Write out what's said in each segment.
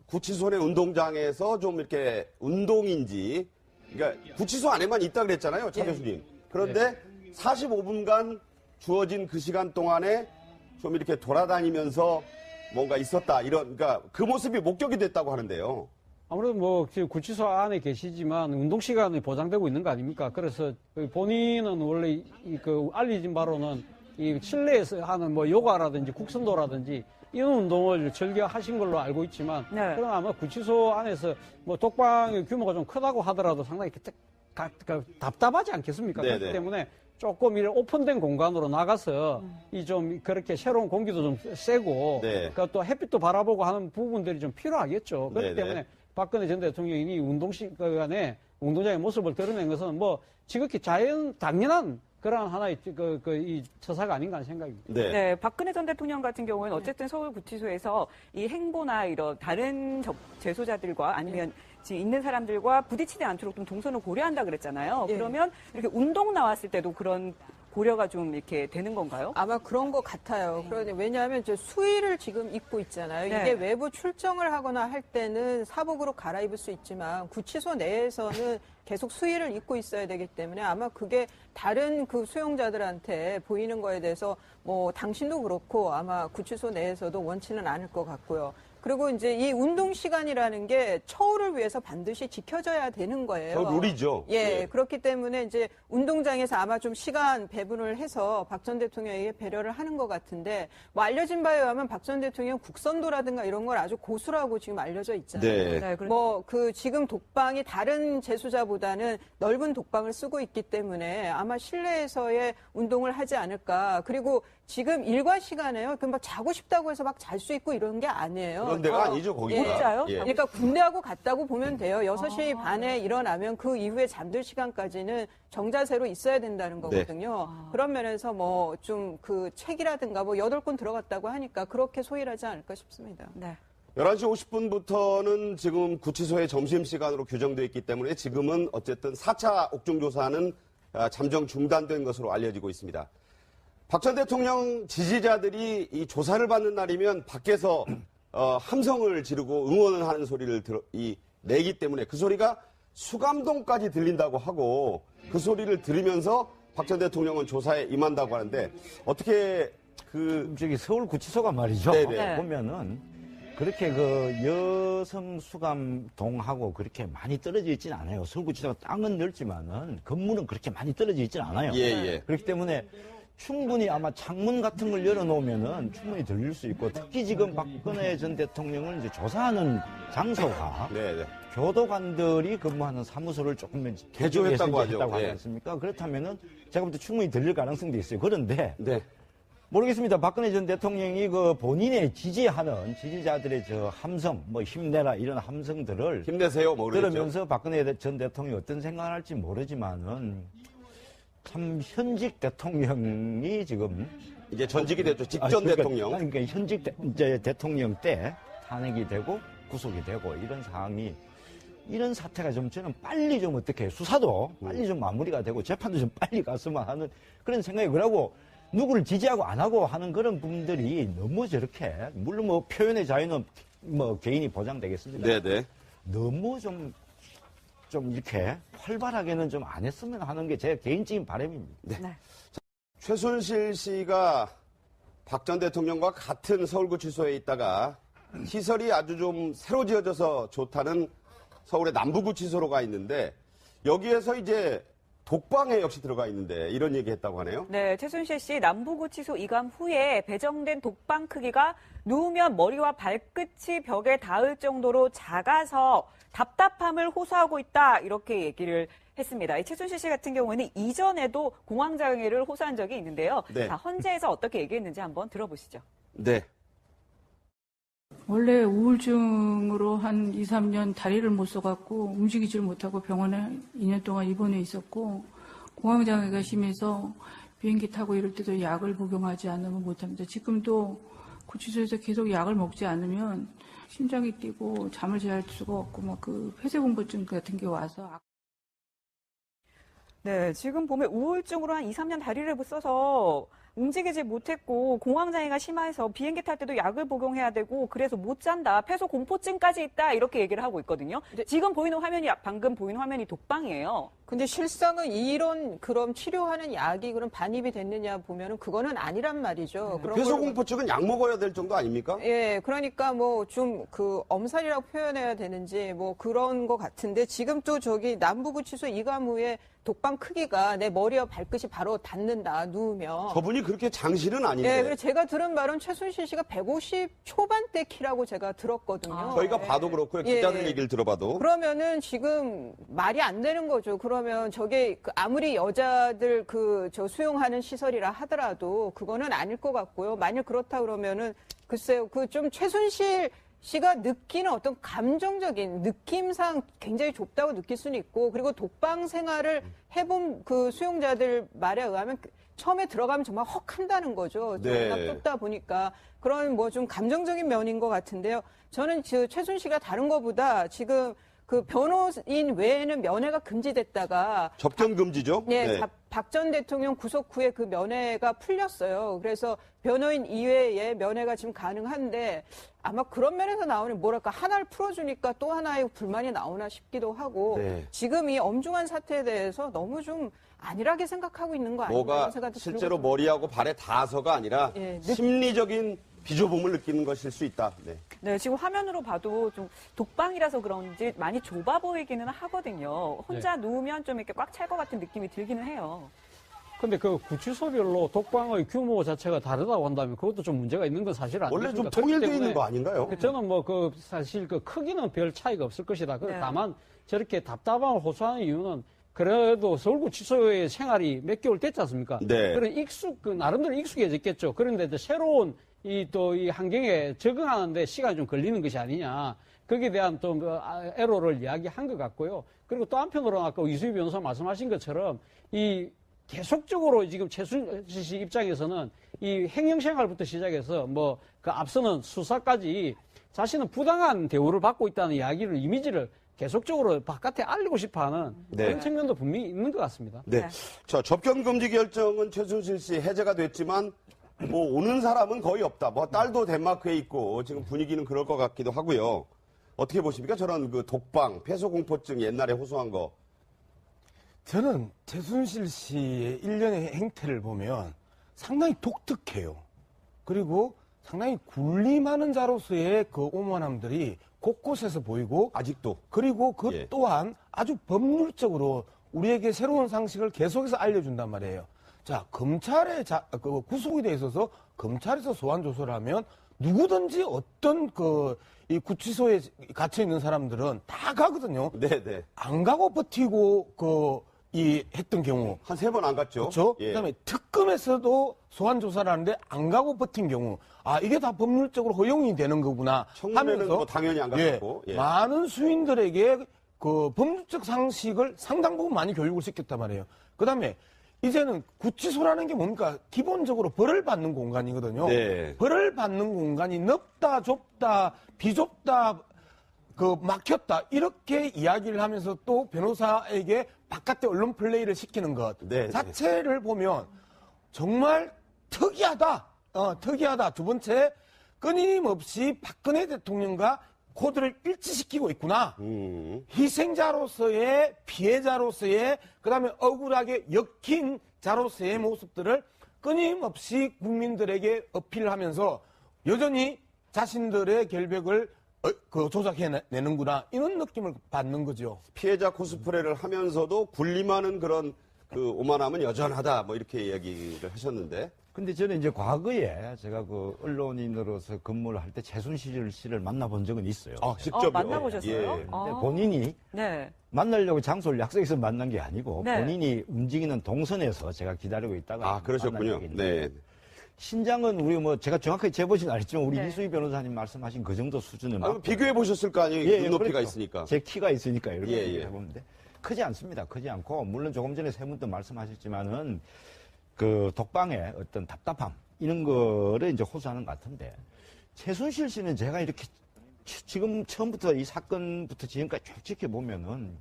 구치소 내 운동장에서 좀 이렇게 운동인지, 그러니까 구치소 안에만 있다 그랬잖아요, 차 교수님. 그런데 45분간 주어진 그 시간 동안에 좀 이렇게 돌아다니면서 뭔가 있었다, 그러니까 그 모습이 목격이 됐다고 하는데요. 아무래도 뭐 구치소 안에 계시지만 운동 시간이 보장되고 있는 거 아닙니까? 그래서 본인은 원래 그 알려진 바로는 이 실내에서 하는 뭐 요가라든지 국선도라든지 이런 운동을 즐겨 하신 걸로 알고 있지만, 네. 그럼 아마 구치소 안에서 뭐 독방의 규모가 좀 크다고 하더라도 상당히 답답하지 않겠습니까? 네네. 그렇기 때문에 조금 이런 오픈된 공간으로 나가서 이 좀 그렇게 새로운 공기도 좀 쐬고, 네. 그러니까 또 햇빛도 바라보고 하는 부분들이 좀 필요하겠죠. 그렇기 네네. 때문에 박근혜 전 대통령이 운동 시간에 운동장의 모습을 드러낸 것은 뭐 지극히 당연한 그러한 하나의 이 처사가 아닌가 하는 생각입니다. 네. 네, 박근혜 전 대통령 같은 경우에는 어쨌든 서울구치소에서 이 행보나 이런 다른 재소자들과 아니면 지금 있는 사람들과 부딪히지 않도록 좀 동선을 고려한다 그랬잖아요. 예. 그러면 이렇게 운동 나왔을 때도 그런 고려가 좀 이렇게 되는 건가요? 아마 그런 것 같아요. 그런데 왜냐하면 저 수의를 지금 입고 있잖아요. 네. 이게 외부 출정을 하거나 할 때는 사복으로 갈아입을 수 있지만 구치소 내에서는 계속 수의를 입고 있어야 되기 때문에 아마 그게 다른 그 수용자들한테 보이는 거에 대해서 뭐 당신도 그렇고 아마 구치소 내에서도 원치는 않을 것 같고요. 그리고 이제 이 운동 시간이라는 게 처우를 위해서 반드시 지켜져야 되는 거예요. 저 룰이죠. 예, 그렇기 때문에 이제 운동장에서 아마 좀 시간 배분을 해서 박 전 대통령에게 배려를 하는 것 같은데, 뭐 알려진 바에 의하면 박 전 대통령 국선도라든가 이런 걸 아주 고수라고 지금 알려져 있잖아요. 네. 네, 뭐 그 지금 독방이 다른 재수자보다는 넓은 독방을 쓰고 있기 때문에 아마 실내에서의 운동을 하지 않을까. 그리고 지금 일과 시간에요. 그 막 자고 싶다고 해서 막 잘 수 있고 이런 게 아니에요. 그런 데가 아니죠, 거기가. 못 자요? 예. 그러니까 군대하고 같다고 보면 돼요. 6시 반에 일어나면 그 이후에 잠들 시간까지는 정자세로 있어야 된다는 거거든요. 그런 면에서 뭐 좀 그 책이라든가 뭐 8권 들어갔다고 하니까 그렇게 소홀하지 않을까 싶습니다. 네. 11시 50분부터는 지금 구치소의 점심시간으로 규정되어 있기 때문에 지금은 어쨌든 4차 옥중조사는 잠정 중단된 것으로 알려지고 있습니다. 박 전 대통령 지지자들이 이 조사를 받는 날이면 밖에서 함성을 지르고 응원을 하는 소리를 내기 때문에 그 소리가 수감동까지 들린다고 하고, 그 소리를 들으면서 박 전 대통령은 조사에 임한다고 하는데, 어떻게 저기 서울 구치소가 말이죠. 네네. 보면은 그렇게 그 여성 수감동하고 그렇게 많이 떨어져 있지는 않아요. 서울 구치소가 땅은 넓지만은 건물은 그렇게 많이 떨어져 있지는 않아요. 예. 그렇기 때문에 충분히 아마 창문 같은 걸 열어놓으면은 충분히 들릴 수 있고, 특히 지금 박근혜 전 대통령을 이제 조사하는 장소가 네네. 교도관들이 근무하는 사무소를 조금 개조했다고 하죠. 하지 예. 않습니까? 그렇다면은 제가 볼 때 충분히 들릴 가능성도 있어요. 그런데 네. 모르겠습니다. 박근혜 전 대통령이 그 본인의 지지하는 지지자들의 저 함성, 뭐 힘내라 이런 함성들을 힘내세요, 뭐 그러겠죠. 들으면서 박근혜 전 대통령이 어떤 생각을 할지 모르지만은 참 현직 대통령이 지금 이제 전직이 됐죠. 직전 대통령. 그러니까 현직 이제 대통령 때 탄핵이 되고 구속이 되고 이런 상황이, 이런 사태가 좀 저는 빨리 좀 어떻게 수사도 빨리 좀 마무리가 되고 재판도 좀 빨리 갔으면 하는 그런 생각이, 그러고 누구를 지지하고 안 하고 하는 그런 분들이 너무 저렇게, 물론 뭐 표현의 자유는 뭐 개인이 보장되겠습니다. 네네. 너무 좀 이렇게 활발하게는 좀 안 했으면 하는 게 제 개인적인 바람입니다. 네. 최순실 씨가 박 전 대통령과 같은 서울구치소에 있다가 시설이 아주 좀 새로 지어져서 좋다는 서울의 남부구치소로 가 있는데, 여기에서 이제 독방에 역시 들어가 있는데 이런 얘기 했다고 하네요. 네, 최순실 씨 남부구치소 이감 후에 배정된 독방 크기가 누우면 머리와 발끝이 벽에 닿을 정도로 작아서 답답함을 호소하고 있다, 이렇게 얘기를 했습니다. 이 최순실 씨 같은 경우에는 이전에도 공황장애를 호소한 적이 있는데요. 네. 자, 헌재에서 어떻게 얘기했는지 한번 들어보시죠. 네. 원래 우울증으로 한 2, 3년 다리를 못 써갖고 움직이질 못하고 병원에 2년 동안 입원해 있었고, 공황장애가 심해서 비행기 타고 이럴 때도 약을 복용하지 않으면 못합니다. 지금도 구치소에서 계속 약을 먹지 않으면 심장이 뛰고 잠을 잘 수가 없고 막 그 폐쇄공포증 같은 게 와서. 네, 지금 보면 우울증으로 한 2, 3년 다리를 못 써서 움직이지 못했고 공황장애가 심해서 비행기 탈 때도 약을 복용해야 되고 그래서 못 잔다. 폐소 공포증까지 있다. 이렇게 얘기를 하고 있거든요. 지금 보이는 화면이 방금 보이는 화면이 독방이에요. 근데 실상은 이런 그럼 치료하는 약이 그럼 반입이 됐느냐 보면은 그거는 아니란 말이죠. 그런 폐소 걸로 공포증은 약 먹어야 될 정도 아닙니까? 예, 그러니까 뭐 좀 그 엄살이라고 표현해야 되는지 뭐 그런 것 같은데 지금 또 저기 남부구치소 이감후의 독방 크기가 내 머리와 발끝이 바로 닿는다, 누우면. 저분이 그렇게 장실은 아닌데. 예, 그리고 제가 들은 말은 최순실 씨가 150 초반대 키라고 제가 들었거든요. 저희가 봐도 그렇고요. 기자들 예. 얘기를 들어봐도. 그러면은 지금 말이 안 되는 거죠. 그러면 저게 아무리 여자들 저 수용하는 시설이라 하더라도 그거는 아닐 것 같고요. 만일 그렇다 그러면은 글쎄요. 그 좀 최순실 씨가 느끼는 어떤 감정적인 느낌상 굉장히 좁다고 느낄 수는 있고 그리고 독방 생활을 해본 그 수용자들 말에 의하면 처음에 들어가면 정말 헉한다는 거죠. 네. 워낙 좁다 보니까 그런 뭐 좀 감정적인 면인 것 같은데요. 저는 최순실가 다른 것보다 지금 그 변호인 외에는 면회가 금지됐다가 접견 금지죠? 네, 박 전 대통령 구속 후에 그 면회가 풀렸어요. 그래서 변호인 이외에 면회가 지금 가능한데 아마 그런 면에서 나오는 뭐랄까 하나를 풀어주니까 또 하나의 불만이 나오나 싶기도 하고 네. 지금 이 엄중한 사태에 대해서 너무 좀 안일하게 생각하고 있는 거 아닌가 뭐가 이런 생각도 실제로 들고 머리하고 발에 닿아서가 아니라 예, 심리적인 비좁음을 느끼는 것일 수 있다. 네. 네, 지금 화면으로 봐도 좀 독방이라서 그런지 많이 좁아 보이기는 하거든요. 혼자 누우면 좀 이렇게 꽉 찰 것 같은 느낌이 들기는 해요. 근데 그 구치소별로 독방의 규모 자체가 다르다고 한다면 그것도 좀 문제가 있는 건 사실 아니겠습니까? 원래 좀 그렇기 통일되어 때문에 있는 거 아닌가요? 저는 뭐 사실 그 크기는 별 차이가 없을 것이다. 네. 다만 저렇게 답답함을 호소하는 이유는 그래도 서울구치소의 생활이 몇 개월 됐지 않습니까? 네. 그런 나름대로 익숙해졌겠죠. 그런데 이제 새로운 이 환경에 적응하는데 시간이 좀 걸리는 것이 아니냐. 거기에 대한 좀 애로를 이야기한 것 같고요. 그리고 또 한편으로는 아까 이수희 변호사 말씀하신 것처럼 계속적으로 지금 최순실 씨 입장에서는 이 행정생활부터 시작해서 그 앞서는 수사까지 자신은 부당한 대우를 받고 있다는 이미지를 계속적으로 바깥에 알리고 싶어 하는 네. 그런 측면도 분명히 있는 것 같습니다. 네. 네. 자, 접견 금지 결정은 최순실 씨 해제가 됐지만 뭐 오는 사람은 거의 없다. 뭐 딸도 덴마크에 있고 지금 분위기는 그럴 것 같기도 하고요. 어떻게 보십니까? 저런 그 독방, 폐소 공포증 옛날에 호소한 거. 저는 최순실 씨의 일련의 행태를 보면 상당히 독특해요. 그리고 상당히 군림하는 자로서의 그 오만함들이 곳곳에서 보이고 아직도. 그리고 그 예. 또한 아주 법률적으로 우리에게 새로운 상식을 계속해서 알려준단 말이에요. 자, 검찰에 구속이 돼 있어서 검찰에서 소환 조사를 하면 누구든지 어떤 이 구치소에 갇혀 있는 사람들은 다 가거든요. 네네. 안 가고 버티고 했던 경우. 한 3번 안 갔죠. 그렇죠? 예. 그다음에 특검에서도 소환 조사를 하는데 안 가고 버틴 경우. 이게 다 법률적으로 허용이 되는 거구나. 청문회는 뭐 당연히 안 갔고. 예. 많은 수인들에게 그 법률적 상식을 상당 부분 많이 교육을 시켰단 말이에요. 그다음에 이제는 구치소라는 게 뭡니까? 기본적으로 벌을 받는 공간이거든요. 네. 벌을 받는 공간이 넓다, 좁다, 비좁다, 막혔다. 이렇게 이야기를 하면서 또 변호사에게 바깥에 언론 플레이를 시키는 것 네, 자체를 보면 정말 특이하다. 특이하다. 두 번째, 끊임없이 박근혜 대통령과 코드를 일치시키고 있구나. 희생자로서의, 피해자로서의, 그 다음에 억울하게 엮인 자로서의 모습들을 끊임없이 국민들에게 어필하면서 여전히 자신들의 결백을 조작해내는구나. 이런 느낌을 받는 거죠. 피해자 코스프레를 하면서도 군림하는 그런 그 오만함은 여전하다. 뭐 이렇게 이야기를 하셨는데. 근데 저는 이제 과거에 제가 그 언론인으로서 근무를 할 때 최순실 씨를 만나본 적은 있어요. 직접요. 만나보셨어요? 예. 근데 본인이 네. 만나려고 장소를 약속해서 만난 게 아니고 네. 본인이 움직이는 동선에서 제가 기다리고 있다가 그러셨군요. 만난 적이 있는데 네. 신장은 우리 제가 정확하게 재보진 않았지만 우리 네. 이수희 변호사님 말씀하신 그 정도 수준은 비교해 보셨을 거 아니에요. 예, 눈높이가 그렇죠. 있으니까. 제 키가 있으니까 이렇게 예, 예. 해보는데 크지 않습니다. 크지 않고 물론 조금 전에 세 분도 말씀하셨지만은 그 독방의 어떤 답답함 이런 거를 이제 호소하는 것 같은데 최순실 씨는 제가 이렇게 지금 처음부터 이 사건부터 지금까지 쭉 지켜보면은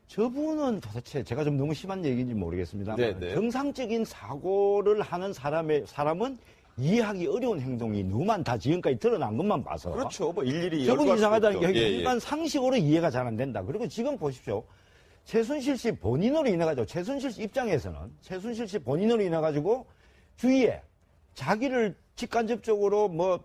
저분은 도대체 제가 좀 너무 심한 얘기인지 모르겠습니다만 네. 정상적인 사고를 하는 사람은 이해하기 어려운 행동이 너무 많다. 지금까지 드러난 것만 봐서. 그렇죠. 뭐 일일이 저분 열거할 수도 이상하다는 없죠. 게 예, 예. 일반 상식으로 이해가 잘 안 된다. 그리고 지금 보십시오. 최순실 씨 본인으로 인해가지고 최순실 씨 입장에서는 최순실 씨 본인으로 인해가지고 주위에 자기를 직간접적으로 뭐